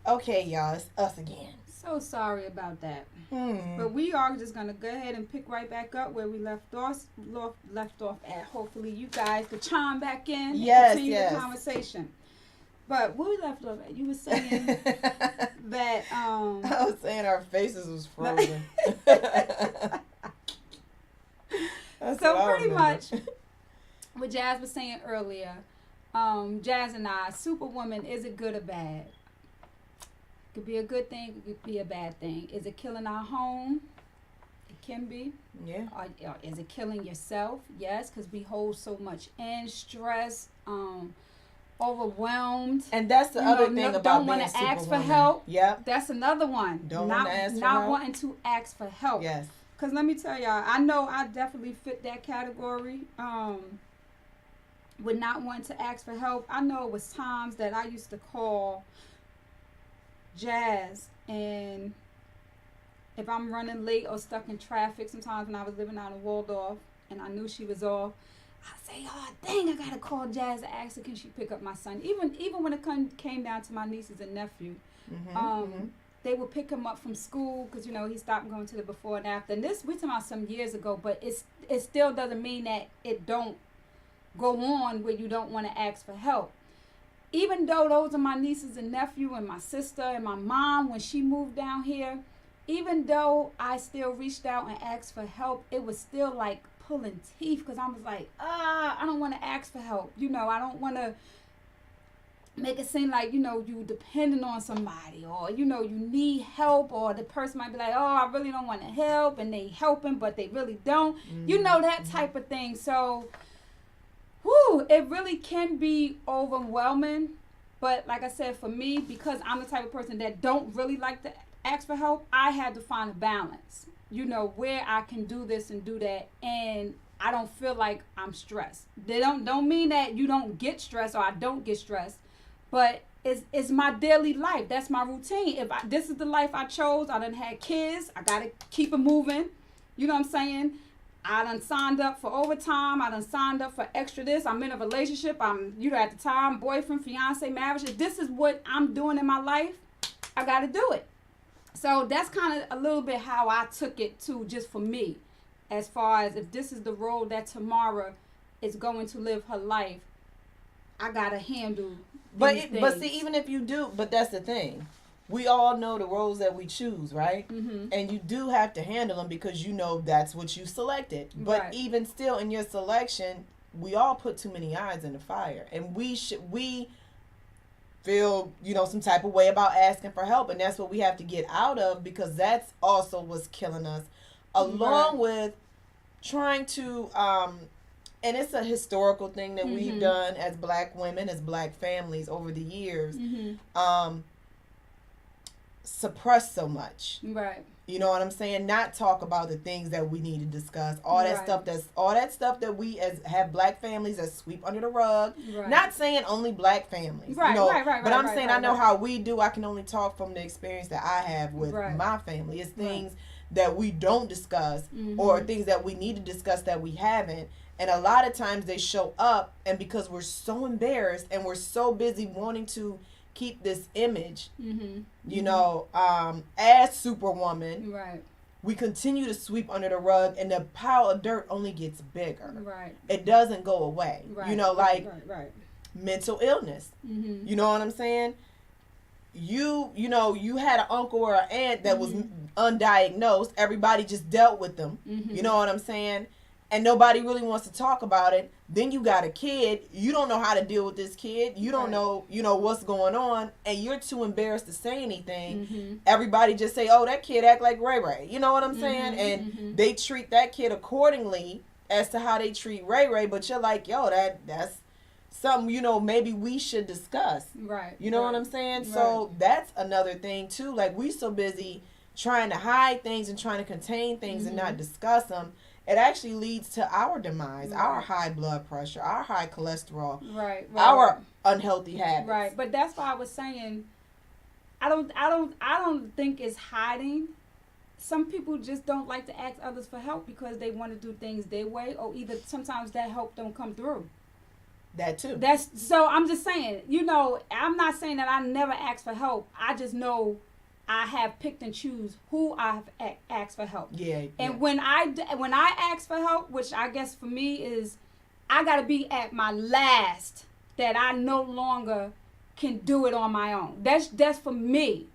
Okay, y'all, it's us again. So sorry about that. Hmm. But we are just gonna go ahead and pick right back up where we left off at. Hopefully, you guys could chime back in and Yes, continue the yes. conversation. But where we left off at, you were saying that I was saying our faces was frozen. That's so what I pretty remember. much what Jazz was saying earlier, Jazz and I, Superwoman, is it good or bad? It could be a good thing, it could be a bad thing. Is it killing our home? It can be. Yeah. Or is it killing yourself? Yes, because we hold so much in stress, overwhelmed. And that's the other thing about don't being want to ask for Superwoman. help. Yep. That's another one. Don't not want to ask for not help. wanting to ask for help. Yes. Because let me tell y'all, I know I definitely fit that category. With not wanting to ask for help. I know it was times that I used to call Jazz, and if I'm running late or stuck in traffic, sometimes when I was living out in Waldorf and I knew she was off, I'd say, oh dang, I gotta call Jazz and ask her, can she pick up my son? Even when it came down to my nieces and nephew, they would pick him up from school because he stopped going to the before and after. And this we talking about some years ago, but it still doesn't mean that it don't go on where you don't want to ask for help. Even though those are my nieces and nephew and my sister and my mom when she moved down here, even though I still reached out and asked for help, it was still like pulling teeth because I was like, I don't want to ask for help. I don't want to make it seem like, you depending on somebody or, you need help, or the person might be like, oh, I really don't want to help, and they helping, but they really don't. That type of thing. So, it really can be overwhelming. But like I said, for me, because I'm the type of person that don't really like to ask for help, I had to find a balance, where I can do this and do that, and I don't feel like I'm stressed. They don't mean that you don't get stressed or I don't get stressed, but it's my daily life. That's my routine. This is the life I chose. I done had kids. I gotta keep it moving. You know what I'm saying? I done signed up for overtime. I done signed up for extra this. I'm in a relationship. I'm, at the time, boyfriend, fiance, marriage. If this is what I'm doing in my life, I got to do it. So that's kind of a little bit how I took it too, just for me. As far as if this is the role that Tamara is going to live her life, I got to handle these things. But see, even if you do, but that's the thing. We all know the roles that we choose, right? Mm-hmm. And you do have to handle them because that's what you selected. But Right. even still, in your selection, we all put too many irons in the fire, and we feel some type of way about asking for help, and that's what we have to get out of, because that's also what's killing us, along with trying to and it's a historical thing that we've done as Black women, as Black families over the years. Suppress so much. Right. You know what I'm saying? Not talk about the things that we need to discuss. All that stuff that we have Black families that sweep under the rug. Right. Not saying only Black families. Right, right. But I'm saying I know how we do. I can only talk from the experience that I have with my family. It's things that we don't discuss, or things that we need to discuss that we haven't. And a lot of times they show up, and because we're so embarrassed and we're so busy wanting to keep this image, as Superwoman, right, we continue to sweep under the rug, and the pile of dirt only gets bigger. Right. It doesn't go away. Right. Right. Mental illness. You know what I'm saying? You had an uncle or an aunt that was undiagnosed. Everybody just dealt with them. You know what I'm saying? And nobody really wants to talk about it. Then you got a kid. You don't know how to deal with this kid. You don't know, what's going on, and you're too embarrassed to say anything. Everybody just say, "Oh, that kid act like Ray Ray." You know what I'm saying? And they treat that kid accordingly as to how they treat Ray Ray. But you're like, "Yo, that's something maybe we should discuss." Right. You know what I'm saying? Right. So that's another thing too. Like, we so busy trying to hide things and trying to contain things and not discuss them. It actually leads to our demise, our high blood pressure, our high cholesterol, our unhealthy habits. Right, but that's why I was saying, I don't think it's hiding. Some people just don't like to ask others for help because they want to do things their way, or either sometimes that help don't come through. That too. So I'm just saying, I'm not saying that I never ask for help. I just know I have picked and choose who I've asked for help. Yeah. And when I ask for help, which I guess for me is, I got to be at my last, that I no longer can do it on my own. That's for me.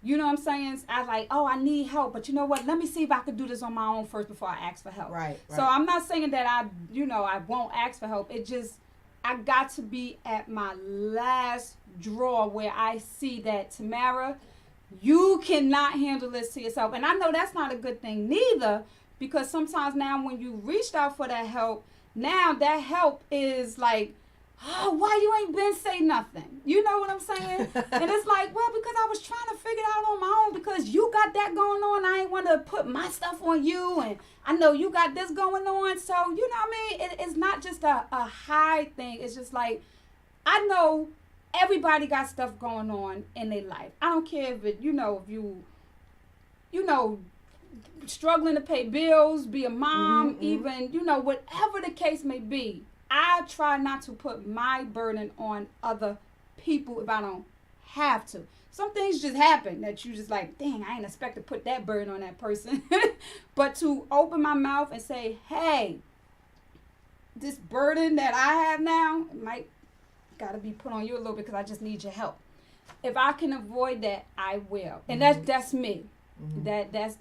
You know what I'm saying? I like, I need help, but you know what? Let me see if I can do this on my own first before I ask for help. Right. So I'm not saying that I won't ask for help. It just, I got to be at my last draw where I see that, Tamara, you cannot handle this to yourself. And I know that's not a good thing neither, because sometimes now when you reached out for that help, now that help is like, oh, why you ain't been say nothing? You know what I'm saying? And it's like, well, because I was trying to figure it out on my own, because you got that going on. I ain't want to put my stuff on you, and I know you got this going on. So, you know what I mean? It's not just a high thing. It's just like, I know everybody got stuff going on in their life. I don't care if if you struggling to pay bills, be a mom, even, whatever the case may be. I try not to put my burden on other people if I don't have to. Some things just happen that you just like, dang, I ain't expect to put that burden on that person. But to open my mouth and say, hey, this burden that I have now, it might got to be put on you a little bit because I just need your help. If I can avoid that, I will. And that's me. That's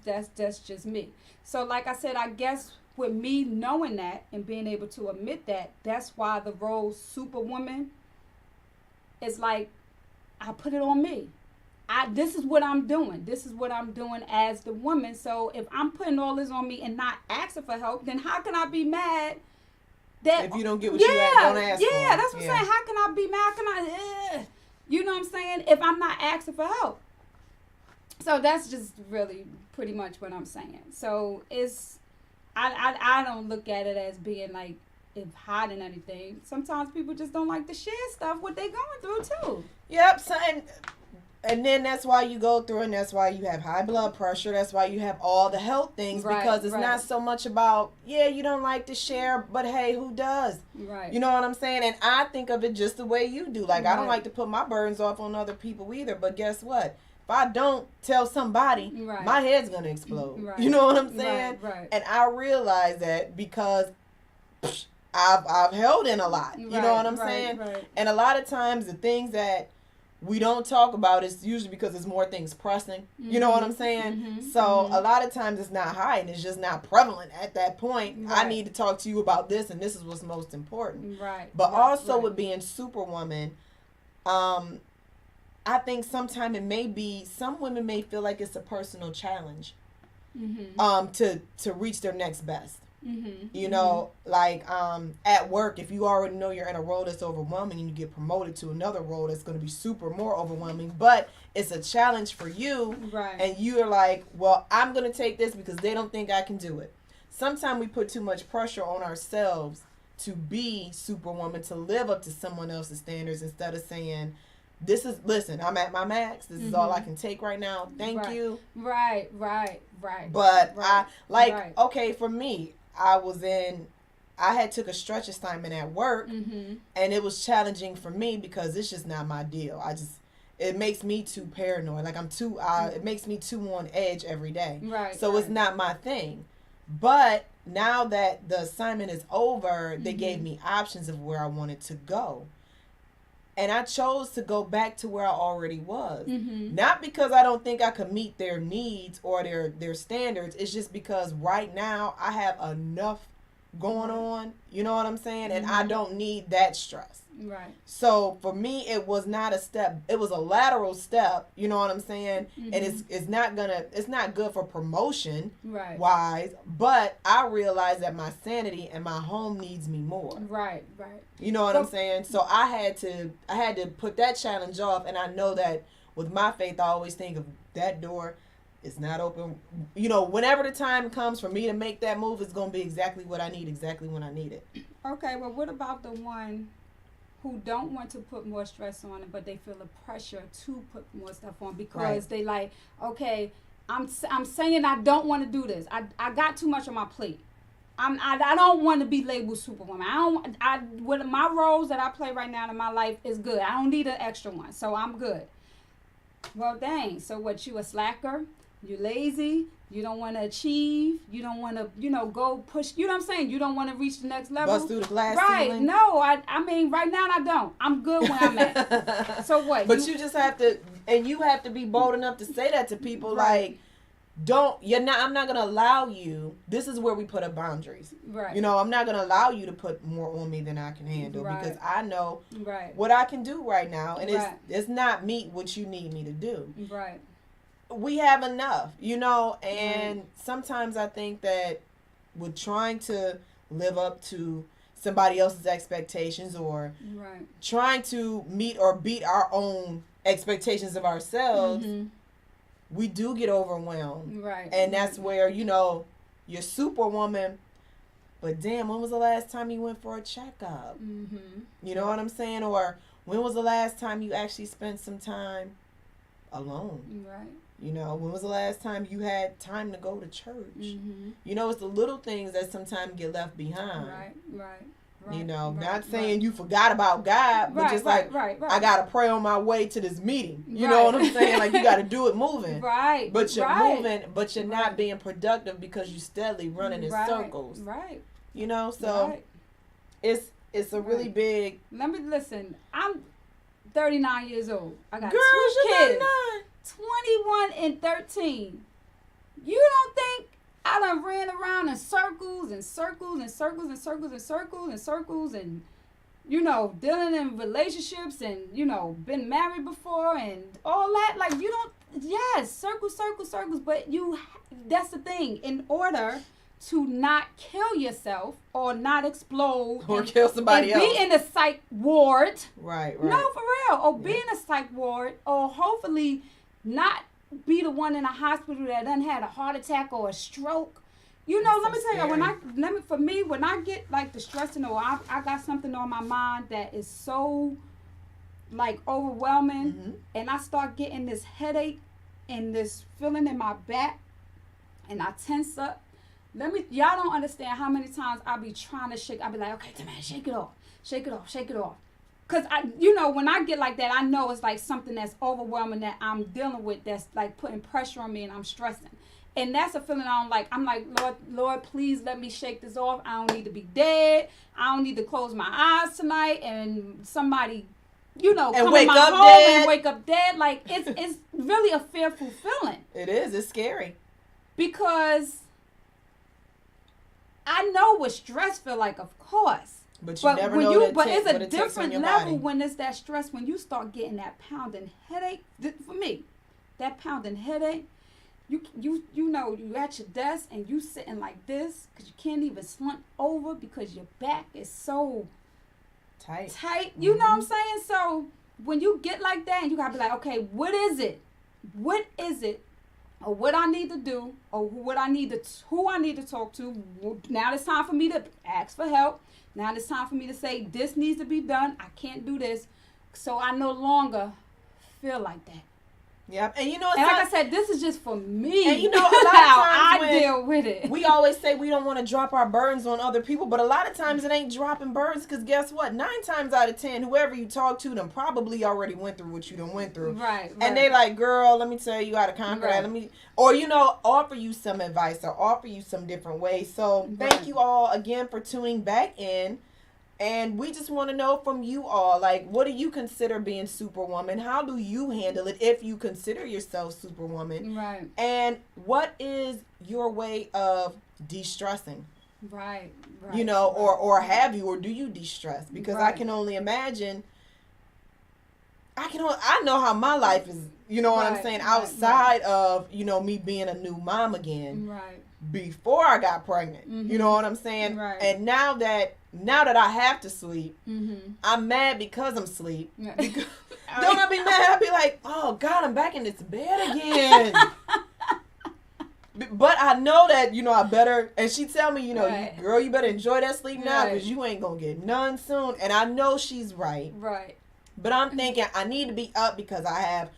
just me. So like I said, I guess with me knowing that and being able to admit that, that's why the role Superwoman is like, I put it on me. This is what I'm doing. This is what I'm doing as the woman. So if I'm putting all this on me and not asking for help, then how can I be mad that if you don't get what you don't ask for? Yeah, that's what I'm saying. How can I be mad? How can I, you know what I'm saying? If I'm not asking for help. So that's just really pretty much what I'm saying. So it's, I don't look at it as being like if hiding anything. Sometimes people just don't like to share stuff what they going through too. Yep. So, and then that's why you go through, and that's why you have high blood pressure. That's why you have all the health things, because it's not so much about, you don't like to share, but hey, who does? Right. You know what I'm saying? And I think of it just the way you do. Like, I don't like to put my burdens off on other people either, but guess what? If I don't tell somebody, my head's going to explode. Right. You know what I'm saying? Right. And I realize that because I've held in a lot. You know what I'm saying? Right. And a lot of times the things that we don't talk about is usually because there's more things pressing. You know what I'm saying? So a lot of times it's not hiding. It's just not prevalent at that point. I need to talk to you about this, and this is what's most important. Right. But also with being Superwoman, I think sometimes it may be, some women may feel like it's a personal challenge to reach their next best. You know, like at work, if you already know you're in a role that's overwhelming and you get promoted to another role that's going to be more overwhelming, but it's a challenge for you, and you're like, well, I'm going to take this because they don't think I can do it. Sometimes we put too much pressure on ourselves to be Superwoman, to live up to someone else's standards, instead of saying, listen, I'm at my max. This is all I can take right now. Thank you. Right. But okay, for me, I had took a stretch assignment at work, and it was challenging for me because it's just not my deal. It makes me too paranoid. Like it makes me too on edge every day. So it's not my thing. But now that the assignment is over, they gave me options of where I wanted to go. And I chose to go back to where I already was. Not because I don't think I could meet their needs or their standards. It's just because right now I have enough going on. You know what I'm saying? And I don't need that stress. Right. So for me, it was not a step. It was a lateral step. You know what I'm saying? And it's not good for promotion wise. But I realized that my sanity and my home needs me more. Right. You know what I'm saying? So I had to put that challenge off, and I know that with my faith, I always think of that door is not open. You know, whenever the time comes for me to make that move, it's going to be exactly what I need, exactly when I need it. Okay, well, what about the one who don't want to put more stress on it, but they feel the pressure to put more stuff on because they like, okay, I'm saying I don't want to do this. I got too much on my plate. I don't want to be labeled Superwoman. With my roles that I play right now in my life is good. I don't need an extra one, so I'm good. Well, dang. So what? You a slacker? You lazy? You don't want to achieve? You don't want to, go push? You know what I'm saying? You don't want to reach the next level? Bust through the glass right? ceiling? No, I mean, right now I don't. I'm good where I'm at. So what? But you just have to, and you have to be bold enough to say that to people, right. I'm not gonna allow you. This is where we put up boundaries. Right. I'm not gonna allow you to put more on me than I can handle right. because I know right. what I can do right now, and right. it's not meet what you need me to do. Right. We have enough, and right. sometimes I think that we're trying to live up to somebody else's expectations or right. trying to meet or beat our own expectations of ourselves. Mm-hmm. We do get overwhelmed. Right. And that's where, you're Superwoman, but damn, when was the last time you went for a checkup? Mm-hmm. You know what I'm saying? Or when was the last time you actually spent some time alone? Right. When was the last time you had time to go to church? Mm-hmm. It's the little things that sometimes get left behind. Right. Right. Not saying you forgot about God, but just right. I gotta pray on my way to this meeting. You know what I'm saying? Like you gotta do it moving. Right. But you're moving, but you're not being productive because you're steadily running in circles. Right. So it's a really big. Let me listen. I'm 39 years old. I got Girl, 2 kids. 39. 21 and 13. You don't think I done ran around in circles and circles and circles and circles and circles and circles and, dealing in relationships and, been married before and all that? Like, yes, circles, but that's the thing. In order to not kill yourself or not explode or kill somebody else, be in a psych ward. Right. No, for real. Or be in a psych ward or hopefully not be the one in a hospital that done had a heart attack or a stroke. Let me tell you, when I get like the stressing or I got something on my mind that is so like overwhelming, mm-hmm. and I start getting this headache and this feeling in my back and I tense up. Y'all don't understand how many times I be trying to shake. I be like, okay, come on, shake it off. Because, when I get like that, I know it's like something that's overwhelming that I'm dealing with that's like putting pressure on me and I'm stressing. And that's a feeling I don't like. I'm like, Lord, please let me shake this off. I don't need to be dead. I don't need to close my eyes tonight and somebody, come in my home and wake up dead. Like, it's really a fearful feeling. It is. It's scary. Because I know what stress feel like, of course. But you never know that. But it's a different level when it's that stress. When you start getting that pounding headache, for me, that pounding headache, you at your desk and you sitting like this because you can't even slump over because your back is so tight. Mm-hmm. You know what I'm saying? So when you get like that and you gotta be like, okay, what is it? Or what I need to do, or who I need to talk to. Now it's time for me to ask for help. Now it's time for me to say, this needs to be done. I can't do this. So I no longer feel like that. Yep. And like I said, this is just for me. And a lot of times I deal with it. We always say we don't want to drop our burdens on other people, but a lot of times it ain't dropping burdens because guess what? 9 times out of 10, whoever you talk to them probably already went through what you done went through. Right. And they like, girl, let me tell you how to conquer that. Or, offer you some advice or offer you some different ways. So thank you all again for tuning back in. And we just want to know from you all, like, what do you consider being Superwoman? How do you handle it if you consider yourself Superwoman? Right. And what is your way of de-stressing? Right. Or have you, or do you de-stress? Because I can only imagine, I know how my life is, what I'm saying, outside of, me being a new mom again. Right. Before I got pregnant. Mm-hmm. You know what I'm saying? Right. And now that I have to sleep, mm-hmm. I'm mad because I'm asleep. Yeah. Don't I be mad? I be like, oh God, I'm back in this bed again. But I know that, I better, and she tell me, girl, you better enjoy that sleep now because you ain't going to get none soon. And I know she's right. Right. But I'm thinking I need to be up because I have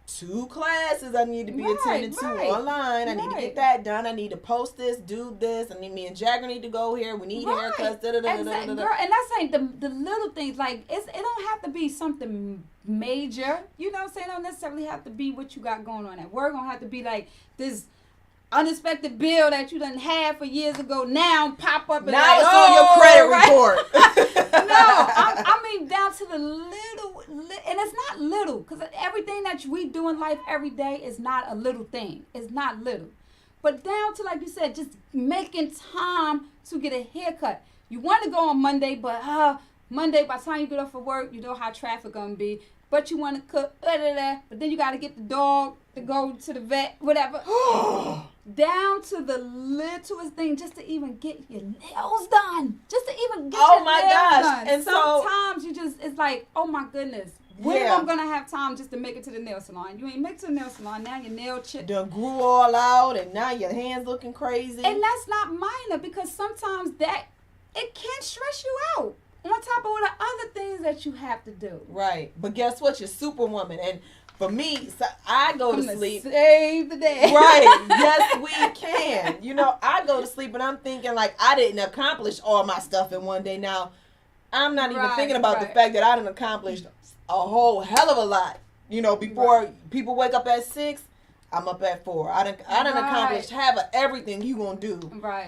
2 classes I need to be attending to online. I need to get that done. I need to post this, do this. I need me and Jagger need to go here. We need haircuts. Exactly. Girl, and that's like the little things. Like it don't have to be something major. You know what I'm saying? It don't necessarily have to be what you got going on at work. It don't have to be like this unexpected bill that you done had for years ago now pop up and now it's on your credit report. No, I mean down to the little, and it's not little because everything that we do in life every day is not a little thing. It's not little, but down to, like you said, just making time to get a haircut. You want to go on Monday, but Monday by the time you get off of work, you know how traffic gonna be. But you want to cook, but then you got to get the dog to go to the vet, whatever. Down to the littlest thing, just to even get your nails done. Just to even get your nails done. And sometimes you just, it's like, oh my goodness. When am I going to have time just to make it to the nail salon? You ain't make it to the nail salon. Now your nail chip done grew all out and now your hands looking crazy. And that's not minor because sometimes it can stress you out. On top of all the other things that you have to do. Right. But guess what? You're Superwoman. And for me, so I go to sleep. Save the day. Right. Yes, we can. You know, I go to sleep and I'm thinking like I didn't accomplish all my stuff in one day. Now, I'm not even thinking about the fact that I done accomplished a whole hell of a lot. You know, before people wake up at 6, I'm up at 4. I done accomplished half of everything you gonna do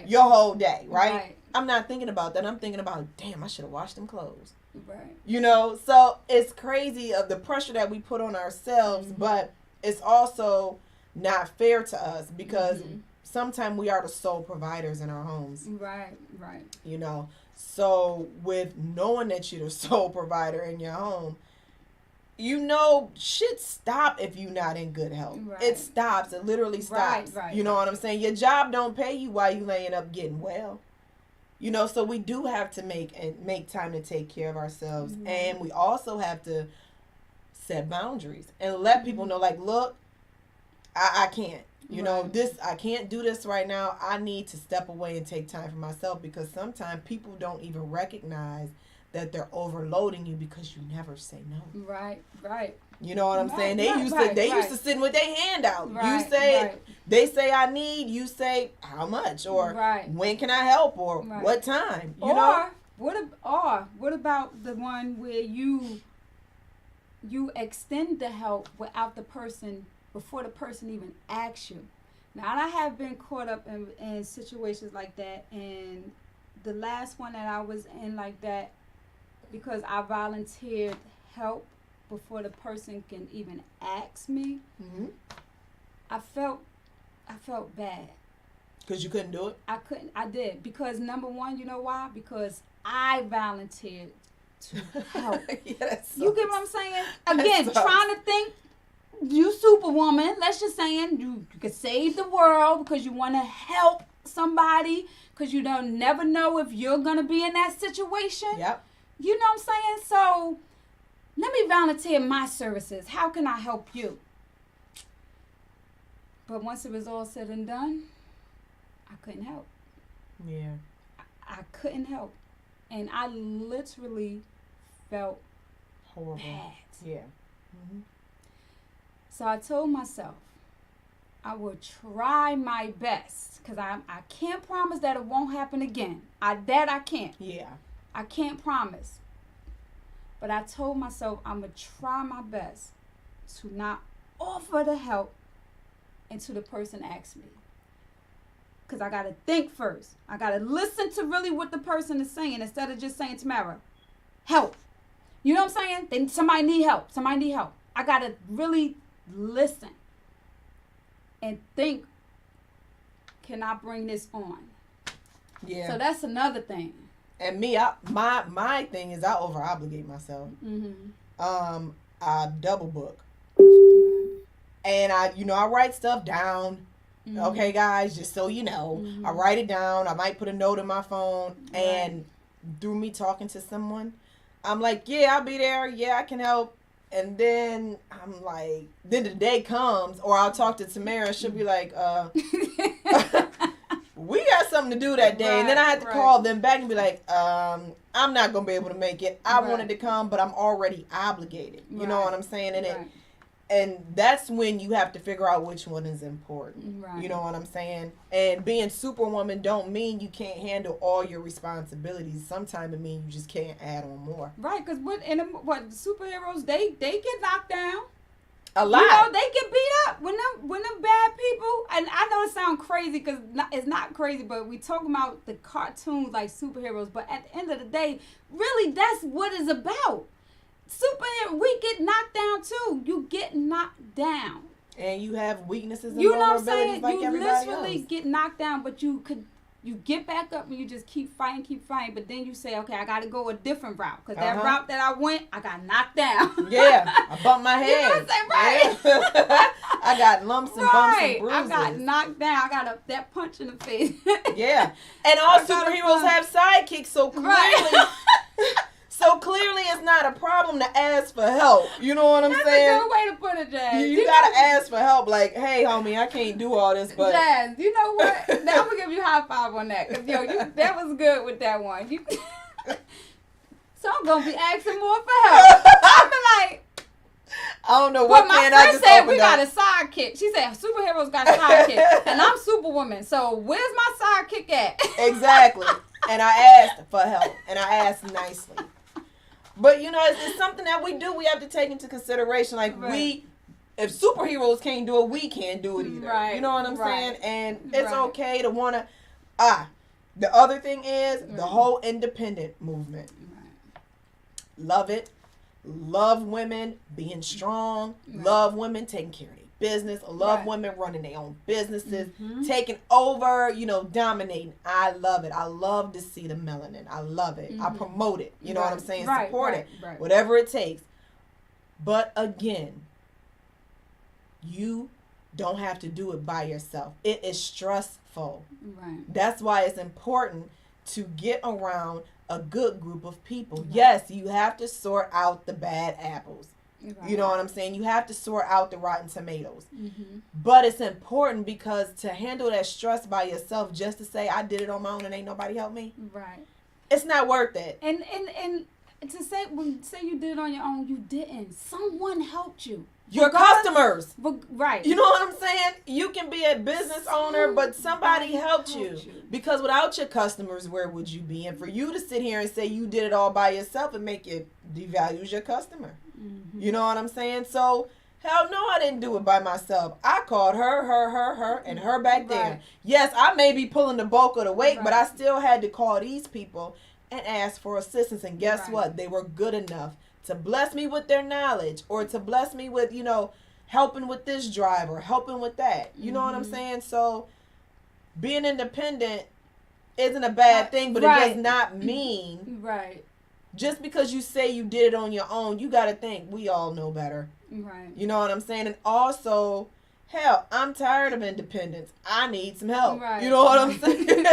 your whole day, right? I'm not thinking about that. I'm thinking about, damn, I should have washed them clothes. Right. You know, so it's crazy of the pressure that we put on ourselves, but it's also not fair to us because sometimes we are the sole providers in our homes. Right. You know, so with knowing that you're the sole provider in your home, you know, shit stop if you're not in good health. Right. It stops. It literally stops. Right. You know what I'm saying? Your job don't pay you while you laying up getting well. You know, so we do have to make time to take care of ourselves. And we also have to set boundaries and let people know, like, look, I can't. You know, I can't do this right now. I need to step away and take time for myself because sometimes people don't even recognize that they're overloading you because you never say no. Right. You know what I'm saying? They used to sit with their hand out. They say I need, you say how much or when can I help or what time, you know? What about the one where you extend the help without the person, before the person even asks you? Now, I have been caught up in situations like that, and the last one that I was in like that, because I volunteered help before the person can even ask me, I felt bad. Because you couldn't do it? I did. Because number one, you know why? Because I volunteered to help. You get what I'm saying? Again, trying to think, you Superwoman, let's just saying, you could save the world because you want to help somebody because you don't never know if you're going to be in that situation. Yep. You know what I'm saying? So let me volunteer my services. How can I help you? But once it was all said and done, I couldn't help. Yeah. I couldn't help. And I literally felt horrible. Bad. Yeah. So I told myself I will try my best because I can't promise that it won't happen again. I can't. Yeah. I can't promise. But I told myself I'm going to try my best to not offer the help until the person asks me. Because I got to think first. I got to listen to really what the person is saying instead of just saying, Tamara, help. You know what I'm saying? Somebody need help. I got to really listen and think, can I bring this on? Yeah. So that's another thing. And me, my thing is I over obligate myself. I double book, and I write stuff down. Okay, guys, just so you know, I write it down. I might put a note in my phone, and through me talking to someone, I'm like, yeah, I'll be there. Yeah, I can help. And then I'm like, then the day comes, or I'll talk to Tamara, and she'll be like, we got something to do that day. And then I had to call them back and be like, I'm not going to be able to make it. I wanted to come, but I'm already obligated. You know what I'm saying? And And that's when you have to figure out which one is important. Right. You know what I'm saying? And being Superwoman don't mean you can't handle all your responsibilities. Sometimes it means you just can't add on more. Right, because superheroes, they get knocked down. A lot. You know, they get beat up when them bad people. And I know it sounds crazy because it's not crazy, but we talking about the cartoons like superheroes. But at the end of the day, really, that's what it's about. Superhero, we get knocked down too. You get knocked down, and you have weaknesses and you know vulnerabilities what I'm saying? like you everybody literally else. get knocked down, but you get back up and you just keep fighting. But then you say, okay, I got to go a different route because that route that I went, I got knocked down. Yeah, I bumped my head. You know what I'm saying? Right. Yeah. I got lumps and bumps and bruises. I got knocked down. I got that punch in the face. Yeah, and all superheroes have sidekicks, so clearly. So clearly it's not a problem to ask for help. You know what I'm saying? That's a good way to put it, Jazz. You gotta ask for help. Like, hey, homie, I can't do all this, but... Jazz, you know what? Now I'm gonna give you a high five on that. Because, that was good with that one. So I'm gonna be asking more for help. I'm like... I don't know what my friend said we got a sidekick. She said superheroes got a sidekick. And I'm Superwoman. So where's my sidekick at? Exactly. And I asked for help. And I asked nicely. But, it's something that we do. We have to take into consideration. Like, if superheroes can't do it, we can't do it either. Right. You know what I'm saying? And it's okay to want to... the other thing is the whole independent movement. Right. Love it. Love women being strong. Right. Love women taking care of their business. Love women running their own businesses. Mm-hmm. Taking over, dominating. I love it. I love to see the melanin. I love it. Mm-hmm. I promote it. You know what I'm saying? Support it. Right. Whatever it takes. But again, you don't have to do it by yourself. It is stressful. Right. That's why it's important to get around a good group of people. Right. Yes, you have to sort out the bad apples. Right. You know what I'm saying? You have to sort out the rotten tomatoes. Mm-hmm. But it's important because to handle that stress by yourself, just to say I did it on my own and ain't nobody helped me. Right. It's not worth it. And to say you did it on your own, you didn't. Someone helped you. Your customers. Right. You know what I'm saying? You can be a business owner, but somebody helped you. Because without your customers, where would you be? And for you to sit here and say you did it all by yourself and make it devalues your customer. Mm-hmm. You know what I'm saying? So, hell no, I didn't do it by myself. I called her, and her back there. Yes, I may be pulling the bulk of the weight, but I still had to call these people and ask for assistance. And guess what? They were good enough to bless me with their knowledge or to bless me with, helping with this drive or helping with that. You know what I'm saying? So being independent isn't a bad thing, but it does not mean just because you say you did it on your own, you got to think we all know better. Right. You know what I'm saying? And also, hell, I'm tired of independence. I need some help. Right. You know what I'm saying?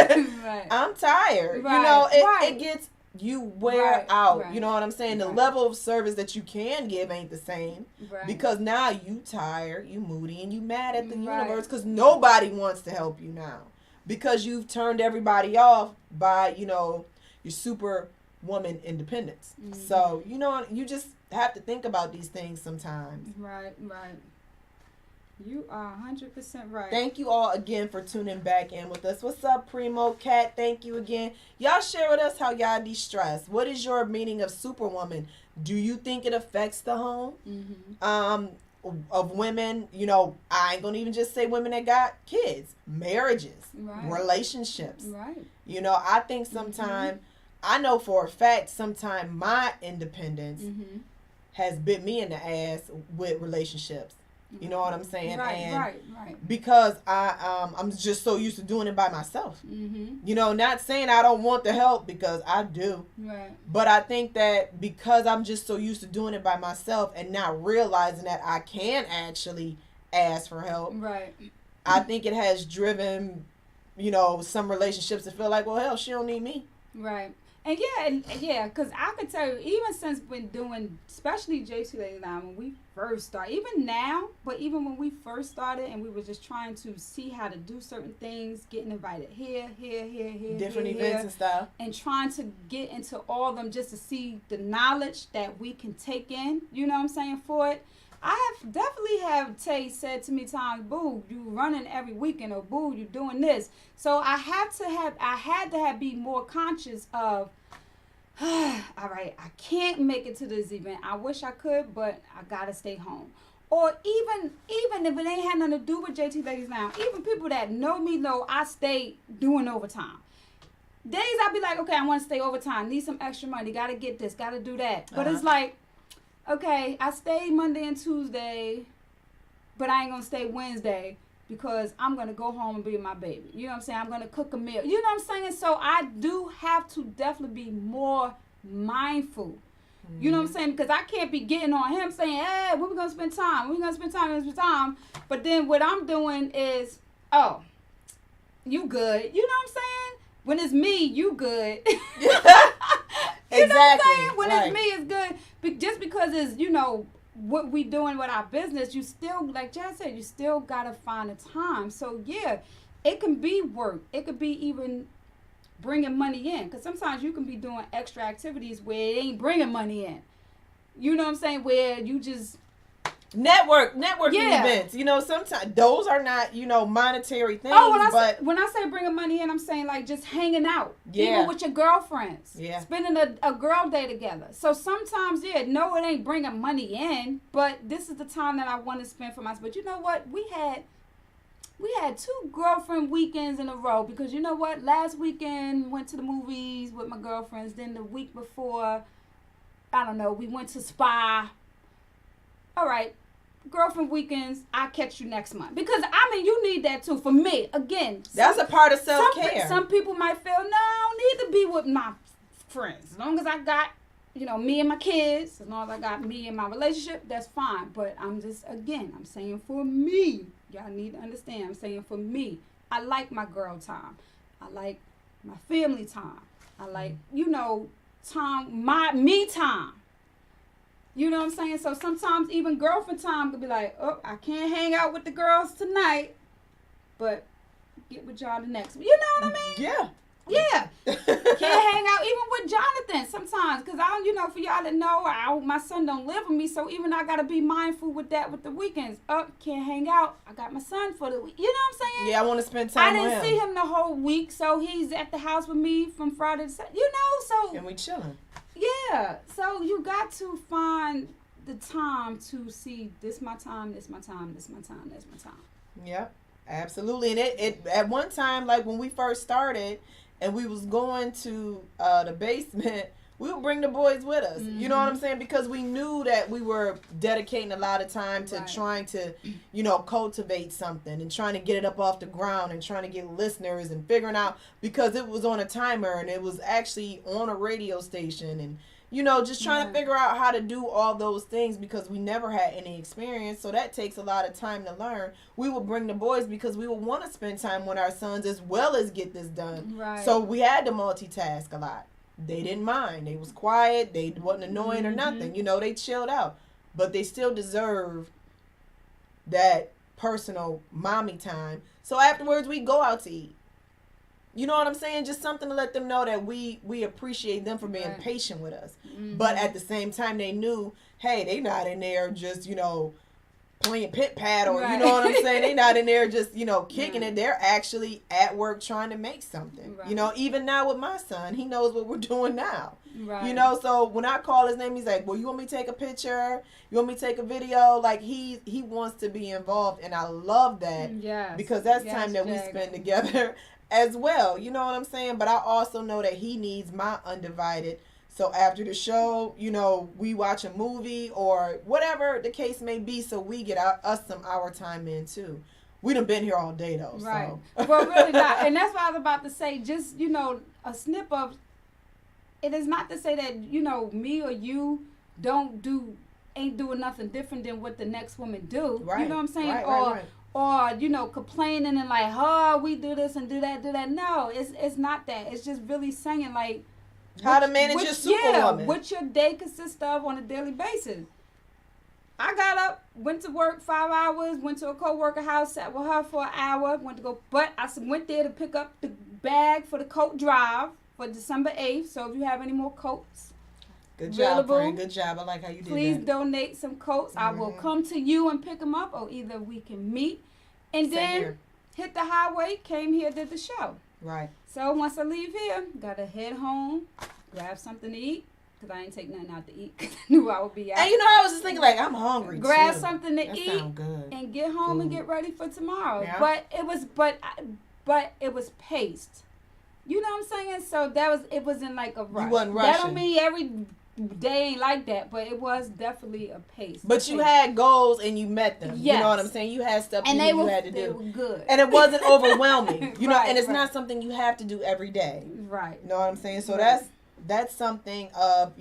I'm tired. It gets... you wear out. Right. You know what I'm saying? The level of service that you can give ain't the same. Right. Because now you tired, you moody, and you mad at the universe because nobody wants to help you now. Because you've turned everybody off by, your Superwoman independence. Mm-hmm. So, you just have to think about these things sometimes. Right. You are 100% right. Thank you all again for tuning back in with us. What's up, Primo Cat? Thank you again. Y'all share with us how y'all de-stress. What is your meaning of Superwoman? Do you think it affects the home? Mm-hmm. Of women, I ain't gonna even just say women that got kids, marriages, relationships. Right. I think sometimes, I know for a fact, sometimes my independence has bit me in the ass with relationships. You know what I'm saying? Right. Because I'm just so used to doing it by myself. Mm-hmm. Not saying I don't want the help because I do. Right. But I think that because I'm just so used to doing it by myself and not realizing that I can actually ask for help. Right. I think it has driven, some relationships to feel like, well, hell, she don't need me. Right. And because I could tell you, even since been doing, especially J289, when we first started, even now, but even when we first started and we were just trying to see how to do certain things, getting invited here, different events and stuff, and trying to get into all of them just to see the knowledge that we can take in, you know what I'm saying, for it. I have definitely have Tay said to me times, boo, you running every weekend, or boo, you doing this. So I had to have be more conscious of, all right, I can't make it to this event. I wish I could, but I gotta stay home. Or even if it ain't had nothing to do with JT Ladies Now, even people that know me know I stay doing overtime. Days I'll be like, okay, I want to stay overtime, need some extra money, gotta get this, gotta do that. But it's like, okay, I stay Monday and Tuesday, but I ain't gonna stay Wednesday because I'm gonna go home and be with my baby. You know what I'm saying? I'm gonna cook a meal. You know what I'm saying? So I do have to definitely be more mindful. You know what I'm saying? Because I can't be getting on him saying, hey, when we going to spend time? When we going to spend time? When we spend time? But then what I'm doing is, oh, you good. You know what I'm saying? When it's me, you good. You exactly. know what I'm saying? When right. it's me, it's good. Just because it's, you know, what we doing with our business, you still, like Jazz said, you still got to find the time. So, yeah, it can be work. It could be even bringing money in, because sometimes you can be doing extra activities where it ain't bringing money in. You know what I'm saying? Where you just networking events. You know, sometimes those are not, you know, monetary things. Oh, when I say bringing money in, I'm saying like just hanging out, even with your girlfriends, spending a girl day together. So sometimes, no, it ain't bringing money in, but this is the time that I want to spend for myself. But you know what? We had 2 girlfriend weekends in a row, because you know what? Last weekend, went to the movies with my girlfriends. Then the week before, I don't know, we went to spa. All right, girlfriend weekends, I'll catch you next month. Because, I mean, you need that too. For me, again. That's a part of self-care. Some people might feel, no, I don't need to be with my friends. As long as I got, you know, me and my kids, as long as I got me and my relationship, that's fine. But I'm saying for me. Y'all need to understand. I'm saying for me, I like my girl time. I like my family time. I like, you know, time, my me time. You know what I'm saying? So sometimes even girlfriend time could be like, oh, I can't hang out with the girls tonight, but get with y'all the next. You know what I mean? Yeah. Yeah. Can't hang out even with Jonathan sometimes, because I, you know, for y'all to know, my son don't live with me, so even I got to be mindful with that with the weekends. Can't hang out. I got my son for the week. You know what I'm saying? Yeah, I want to spend time with him. I didn't see him the whole week, so he's at the house with me from Friday to Saturday. You know, so. And we chilling. Yeah. So you got to find the time to see, this my time, this my time, this my time, this my time. Yep, absolutely. And it at one time, like when we first started, and we was going to the basement, we would bring the boys with us. Mm-hmm. You know what I'm saying? Because we knew that we were dedicating a lot of time to trying to, you know, cultivate something and trying to get it up off the ground and trying to get listeners and figuring out, because it was on a timer and it was actually on a radio station, and, you know, just trying to figure out how to do all those things, because we never had any experience. So that takes a lot of time to learn. We would bring the boys because we would want to spend time with our sons as well as get this done. Right. So we had to multitask a lot. They didn't mind. They was quiet. They wasn't annoying or nothing. You know, they chilled out. But they still deserve that personal mommy time. So afterwards, we go out to eat. You know what I'm saying? Just something to let them know that we appreciate them for being patient with us. Mm-hmm. But at the same time, they knew, hey, they not in there just, you know, playing pit pat, or you know what I'm saying? They not in there just, you know, kicking it. They're actually at work trying to make something. Right. You know, even now with my son, he knows what we're doing now. Right. You know, so when I call his name, he's like, well, you want me to take a picture? You want me to take a video? Like, he wants to be involved, and I love that. Yes. Because that's time that we spend together as well. You know what I'm saying? But I also know that he needs my undivided. So after the show, you know, we watch a movie or whatever the case may be, so we get us some our time in too. We done been here all day though. Right. So. Well, really not. And that's what I was about to say. Just, you know, a snip of, it is not to say that, you know, me or you ain't doing nothing different than what the next woman do. Right. You know what I'm saying? Or, you know, complaining and like, oh, we do this and do that. No, it's not that. It's just really saying like, how to manage your Superwoman. Yeah, what your day consists of on a daily basis. I got up, went to work 5 hours, went to a co-worker house, sat with her for an hour, but I went there to pick up the bag for the coat drive for December 8th. So if you have any more coats, Good job, friend. Good job. I like how you did Please that. donate some coats. I will come to you and pick them up, or either we can meet. And then hit the highway, came here, did the show. Right. So once I leave here, got to head home, grab something to eat, because I ain't take nothing out to eat, because I knew I would be out. And I was just thinking, like, I'm hungry, grab too. something to that eat, sound good. And get home and get ready for tomorrow. Yeah. But it was paced. You know what I'm saying? So it wasn't like a rush. You wasn't rushing. That don't mean every day ain't like that, but it was definitely a pace. But you had goals and you met them. Yes. You know what I'm saying? You had stuff you had to do. They were good. And it wasn't overwhelming. You know, and it's not something you have to do every day. Right. You know what I'm saying? So that's something of,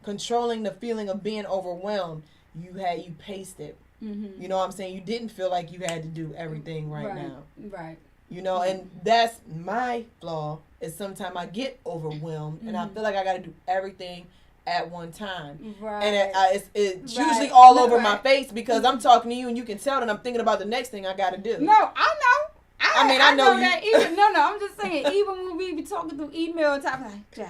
controlling the feeling of being overwhelmed. You paced it. Mm-hmm. You know what I'm saying? You didn't feel like you had to do everything right now. Right. And that's my flaw, is sometimes I get overwhelmed and I feel like I got to do everything at one time. Right. And it's usually all over my face because I'm talking to you and you can tell that I'm thinking about the next thing I got to do. No, I know. I know you. That even, no, I'm just saying, even when we be talking through email and I'm like, Jab.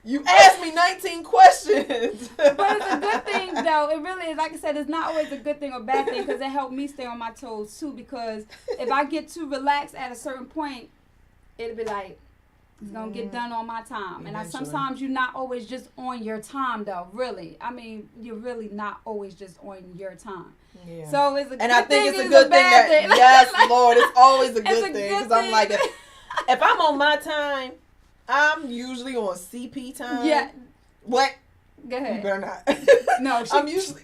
You asked me 19 questions. But it's a good thing, though. It really is. Like I said, it's not always a good thing or bad thing because it helped me stay on my toes, too. Because if I get too relaxed at a certain point, it'll be like, it's going to get done on my time. And sometimes you're not always just on your time, though, really. I mean, you're really not always just on your time. Yeah. So it's a good thing. And I think it's a good thing that, yes, Lord, it's always a good thing. Because I'm like, if I'm on my time, I'm usually on CP time. Yeah. What? Go ahead. You better not. No, I'm usually.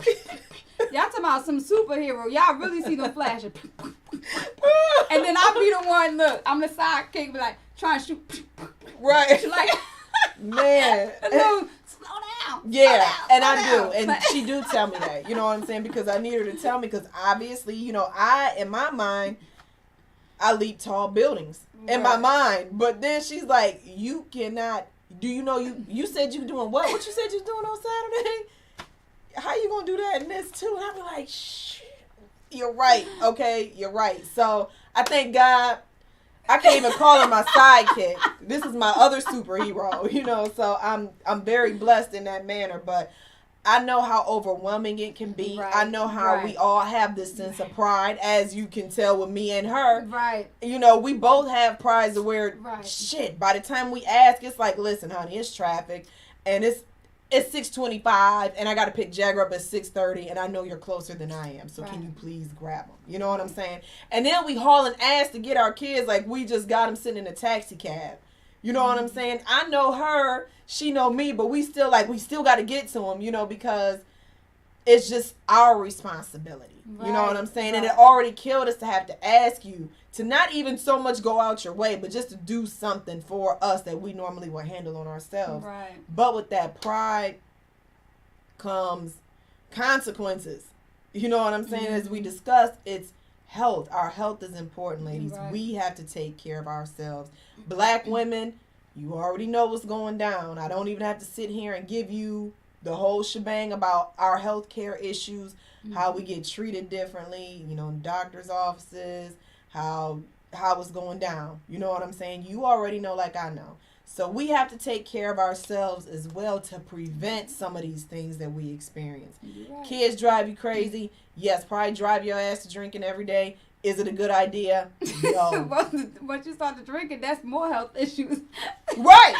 Y'all talking about some superhero. Y'all really see them flashing. And then I'll be the one, look, I'm the sidekick, be like, trying to shoot. Right. Like, man. Slow down. Yeah, and I do. And she do tell me that. You know what I'm saying? Because I need her to tell me. Because obviously, in my mind, I leap tall buildings. In my mind. But then she's like, you cannot. Do you know you said you doing what? What you said you was doing on Saturday? How you gonna do that in this too? And I be like, shh. You're right. Okay, you're right. So I thank God I can't even call her my sidekick. This is my other superhero, so I'm very blessed in that manner. But I know how overwhelming it can be. Right. I know how we all have this sense of pride, as you can tell with me and her. Right. We both have pride to where, shit, by the time we ask, it's like, listen, honey, it's traffic, and it's 6:25, and I got to pick Jagger up at 6:30, and I know you're closer than I am, so can you please grab them? You know what I'm saying? And then we hauling ass to get our kids like we just got them sitting in a taxi cab. You know what I'm saying? I know her, she know me, but we still got to get to them, because it's just our responsibility. Right. You know what I'm saying? Right. And it already killed us to have to ask you to not even so much go out your way, but just to do something for us that we normally would handle on ourselves. Right. But with that pride comes consequences. You know what I'm saying? Mm-hmm. As we discussed, it's health. Our health is important, ladies. Right. We have to take care of ourselves. Black women, you already know what's going down. I don't even have to sit here and give you the whole shebang about our health care issues, how we get treated differently, in doctor's offices, how it's going down. You know what I'm saying? You already know like I know. So we have to take care of ourselves as well to prevent some of these things that we experience. Right. Kids drive you crazy. Yes, probably drive your ass to drinking every day. Is it a good idea? No. Once you start to drinking, that's more health issues. Right.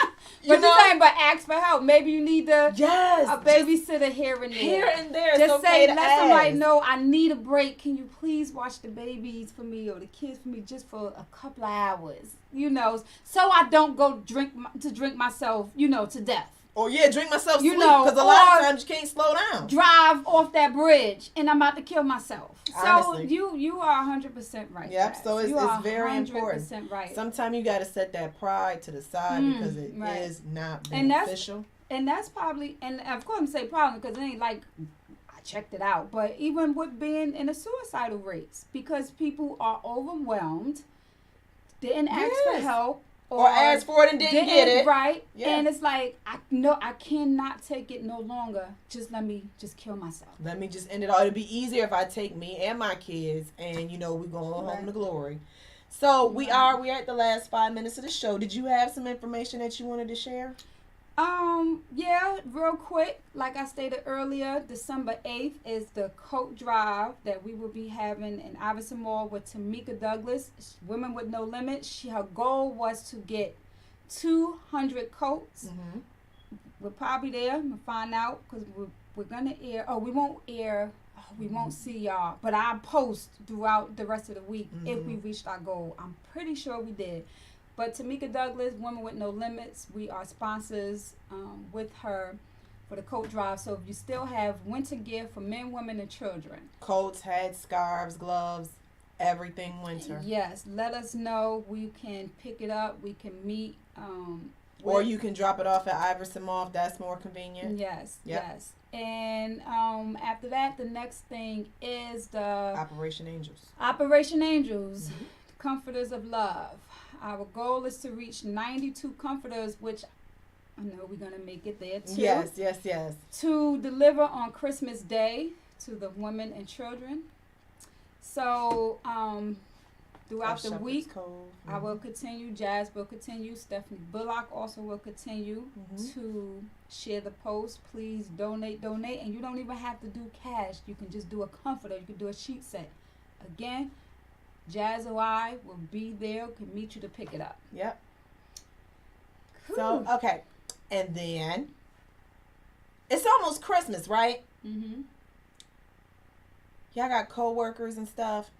But you're saying, but ask for help. Maybe you need a babysitter here and there. Here and there. Just let somebody know, I need a break. Can you please watch the babies for me or the kids for me just for a couple of hours? So I don't go drink myself, to death. Or drink myself sleep, because a lot of times you can't slow down. Drive off that bridge and I'm about to kill myself. Honestly. So you are 100% right. Yep. So it's very important. 100% right. Sometimes you got to set that pride to the side because it is not beneficial. And that's probably, and of course I'm saying probably because it ain't like I checked it out, but even with being in the suicidal rates, because people are overwhelmed, didn't ask for help. Or asked for it and didn't get it. Right. Yeah. And it's like, I cannot take it no longer. Let me kill myself. Let me just end it all. It'd be easier if I take me and my kids and, we go home to glory. So we're at the last 5 minutes of the show. Did you have some information that you wanted to share? Yeah, real quick, like I stated earlier, December 8th is the coat drive that we will be having in Iverson Mall with Tamika Douglas, Women with No Limits. Her goal was to get 200 coats. Mm-hmm. We're probably there. We'll find out because we're going to air. Oh, we won't air. Oh, we won't see y'all. But I'll post throughout the rest of the week if we reached our goal. I'm pretty sure we did. But Tamika Douglas, Women with No Limits, we are sponsors with her for the coat drive. So if you still have winter gear for men, women, and children. Coats, hats, scarves, gloves, everything winter. Yes, let us know. We can pick it up. We can meet. Or you can drop it off at Iverson Mall if that's more convenient. Yes, yes. And after that, the next thing is the Operation Angels. Operation Angels, Comforters of Love. Our goal is to reach 92 comforters, which I know we're going to make it there too. Yes. To deliver on Christmas Day to the women and children. So, throughout the week, I will continue. Jazz will continue. Stephanie Bullock also will continue to share the post. Please donate. And you don't even have to do cash. You can just do a comforter. You can do a sheet set. Again, Jazz or I will be there, can meet you to pick it up. Yep. Cool. So, okay. And then, it's almost Christmas, right? Mm-hmm. Y'all got co-workers and stuff.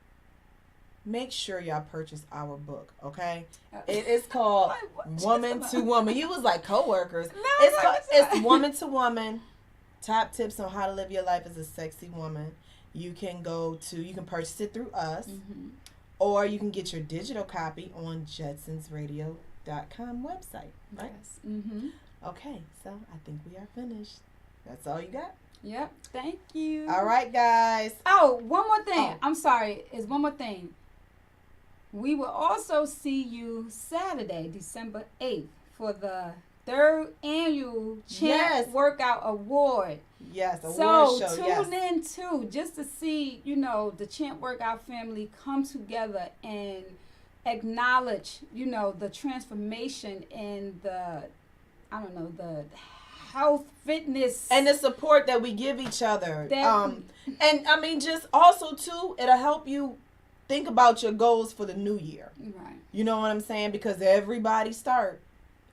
Make sure y'all purchase our book, okay? It is called Woman to Woman. You was like co-workers. No, it's Woman to Woman. Top tips on how to live your life as a sexy woman. You can purchase it through us. Mm-hmm. Or you can get your digital copy on JetsonsRadio.com website, right? Yes. Mm-hmm. Okay, so I think we are finished. That's all you got? Yep. Thank you. All right, guys. Oh, one more thing. I'm sorry. It's one more thing. We will also see you Saturday, December 8th, for the 3rd annual Champ Workout Award. Yes, award show. So tune in too, just to see, the Champ Workout family come together and acknowledge, the transformation in the health, fitness, and the support that we give each other. And I mean, just also too, it'll help you think about your goals for the new year. Right. You know what I'm saying? Because everybody start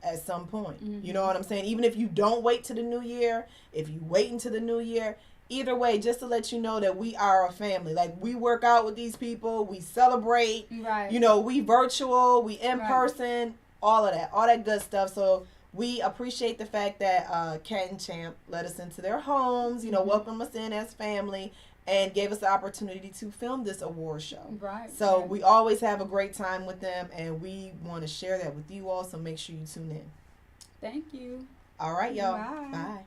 at some point. Mm-hmm. You know what I'm saying? Even if you don't wait to the new year, if you wait into the new year, either way, just to let you know that we are a family. Like, we work out with these people, we celebrate, right. We virtual, we in person, all of that good stuff. So we appreciate the fact that Cat and Champ let us into their homes, welcome us in as family, and gave us the opportunity to film this award show. Right. So we always have a great time with them, and we want to share that with you all, so make sure you tune in. Thank you. All right, y'all. Bye. Bye.